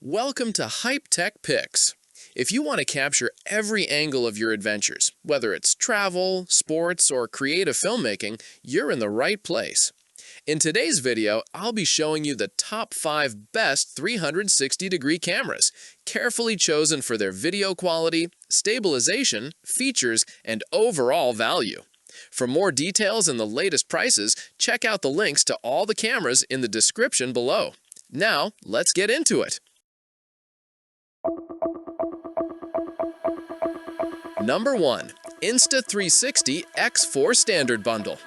Welcome to Hype Tech Pics. If you want to capture every angle of your adventures, whether it's travel, sports, or creative filmmaking, you're in the right place. In today's video, I'll be showing you the top 5 best 360-degree cameras, carefully chosen for their video quality, stabilization, features, and overall value. For more details and the latest prices, check out the links to all the cameras in the description below. Now, let's get into it. Number 1. Insta360 X4 Standard Bundle.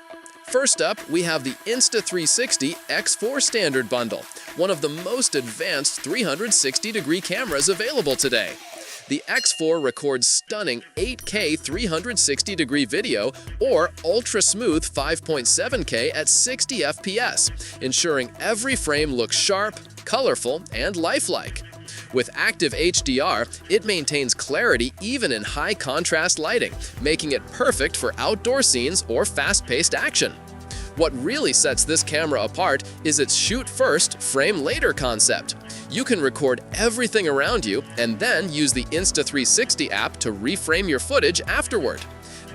First up, we have the Insta360 X4 Standard Bundle, one of the most advanced 360-degree cameras available today. The X4 records stunning 8K 360-degree video or ultra-smooth 5.7K at 60 FPS, ensuring every frame looks sharp, colorful, and lifelike. With active HDR, it maintains clarity even in high-contrast lighting, making it perfect for outdoor scenes or fast-paced action. What really sets this camera apart is its shoot-first, frame-later concept. You can record everything around you and then use the Insta360 app to reframe your footage afterward.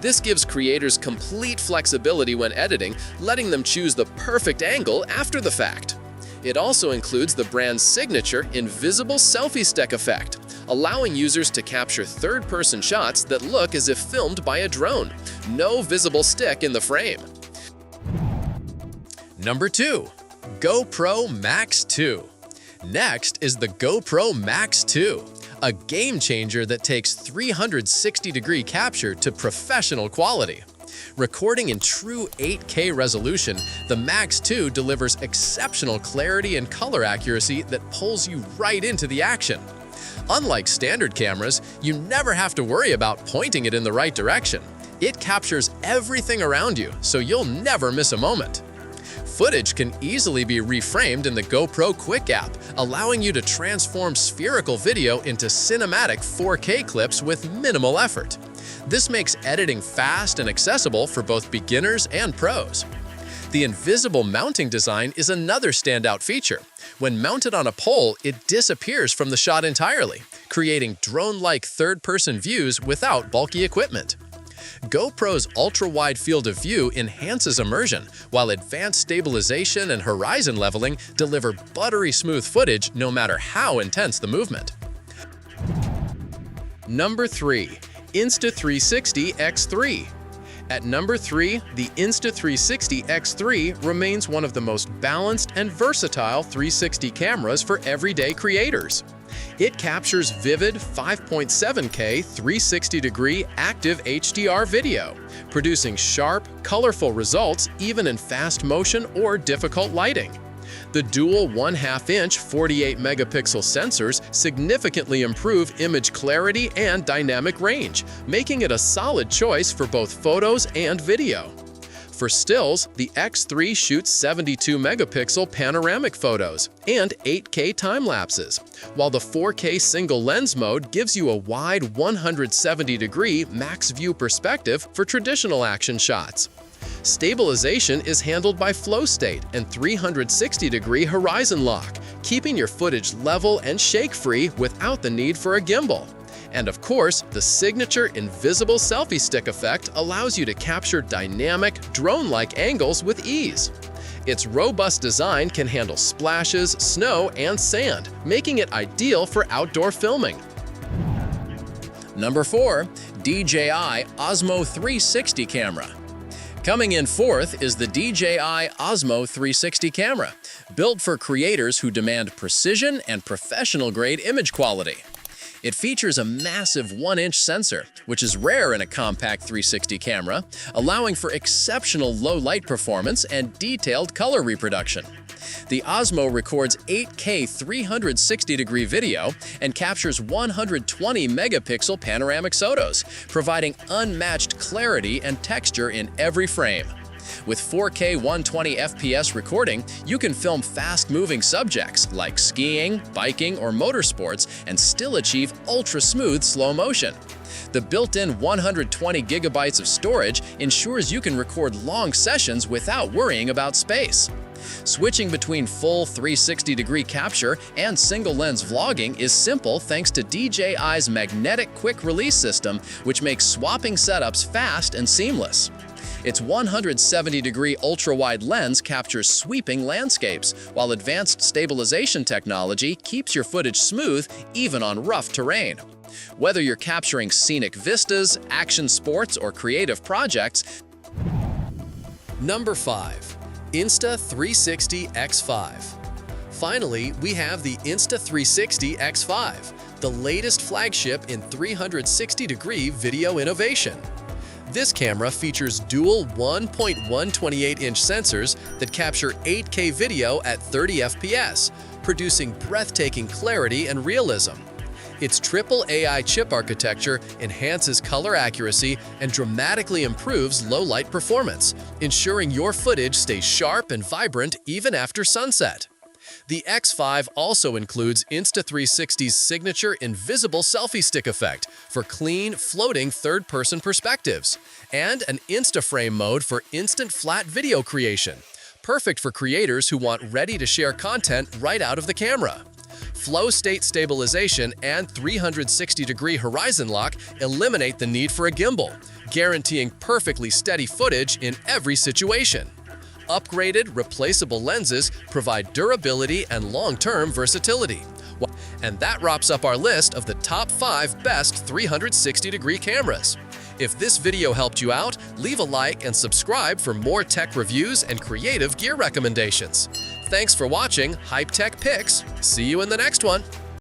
This gives creators complete flexibility when editing, letting them choose the perfect angle after the fact. It also includes the brand's signature invisible selfie stick effect, allowing users to capture third-person shots that look as if filmed by a drone. No visible stick in the frame. Number 2. GoPro MAX2. Next is the GoPro MAX2, a game-changer that takes 360-degree capture to professional quality. Recording in true 8K resolution, the MAX2 delivers exceptional clarity and color accuracy that pulls you right into the action. Unlike standard cameras, you never have to worry about pointing it in the right direction. It captures everything around you, so you'll never miss a moment. Footage can easily be reframed in the GoPro Quick app, allowing you to transform spherical video into cinematic 4K clips with minimal effort. This makes editing fast and accessible for both beginners and pros. The invisible mounting design is another standout feature. When mounted on a pole, it disappears from the shot entirely, creating drone-like third-person views without bulky equipment. GoPro's ultra-wide field of view enhances immersion, while advanced stabilization and horizon leveling deliver buttery smooth footage no matter how intense the movement. Number 3. Insta360 X3. At number 3, the Insta360 X3 remains one of the most balanced and versatile 360 cameras for everyday creators. It captures vivid 5.7K 360-degree active HDR video, producing sharp, colorful results even in fast motion or difficult lighting. The dual 1/2-inch 48-megapixel sensors significantly improve image clarity and dynamic range, making it a solid choice for both photos and video. For stills, the X3 shoots 72-megapixel panoramic photos and 8K time-lapses, while the 4K single lens mode gives you a wide 170-degree max view perspective for traditional action shots. Stabilization is handled by flow state and 360-degree horizon lock, keeping your footage level and shake-free without the need for a gimbal. And of course, the signature invisible selfie stick effect allows you to capture dynamic, drone-like angles with ease. Its robust design can handle splashes, snow, and sand, making it ideal for outdoor filming. Number 4. DJI Osmo 360 camera. Coming in fourth is the DJI Osmo 360 camera, built for creators who demand precision and professional-grade image quality. It features a massive 1-inch sensor, which is rare in a compact 360 camera, allowing for exceptional low light performance and detailed color reproduction. The Osmo records 8K 360-degree video and captures 120-megapixel panoramic photos, providing unmatched clarity and texture in every frame. With 4K 120 FPS recording, you can film fast-moving subjects like skiing, biking, or motorsports and still achieve ultra-smooth slow motion. The built-in 120 gigabytes of storage ensures you can record long sessions without worrying about space. Switching between full 360-degree capture and single-lens vlogging is simple thanks to DJI's magnetic quick-release system, which makes swapping setups fast and seamless. Its 170-degree ultra-wide lens captures sweeping landscapes, while advanced stabilization technology keeps your footage smooth even on rough terrain. Whether you're capturing scenic vistas, action sports, or creative projects. Number 5. Insta360 X5. Finally, we have the Insta360 X5, the latest flagship in 360-degree video innovation. This camera features dual 1.128-inch sensors that capture 8K video at 30 FPS, producing breathtaking clarity and realism. Its triple AI chip architecture enhances color accuracy and dramatically improves low-light performance, ensuring your footage stays sharp and vibrant even after sunset. The X5 also includes Insta360's signature invisible selfie stick effect for clean, floating third-person perspectives, and an InstaFrame mode for instant flat video creation, perfect for creators who want ready-to-share content right out of the camera. Flow state stabilization and 360-degree horizon lock eliminate the need for a gimbal, guaranteeing perfectly steady footage in every situation. Upgraded, replaceable lenses provide durability and long-term versatility. And that wraps up our list of the top 5 best 360-degree cameras. If this video helped you out, leave a like and subscribe for more tech reviews and creative gear recommendations. Thanks for watching Hype Tech Picks. See you in the next one.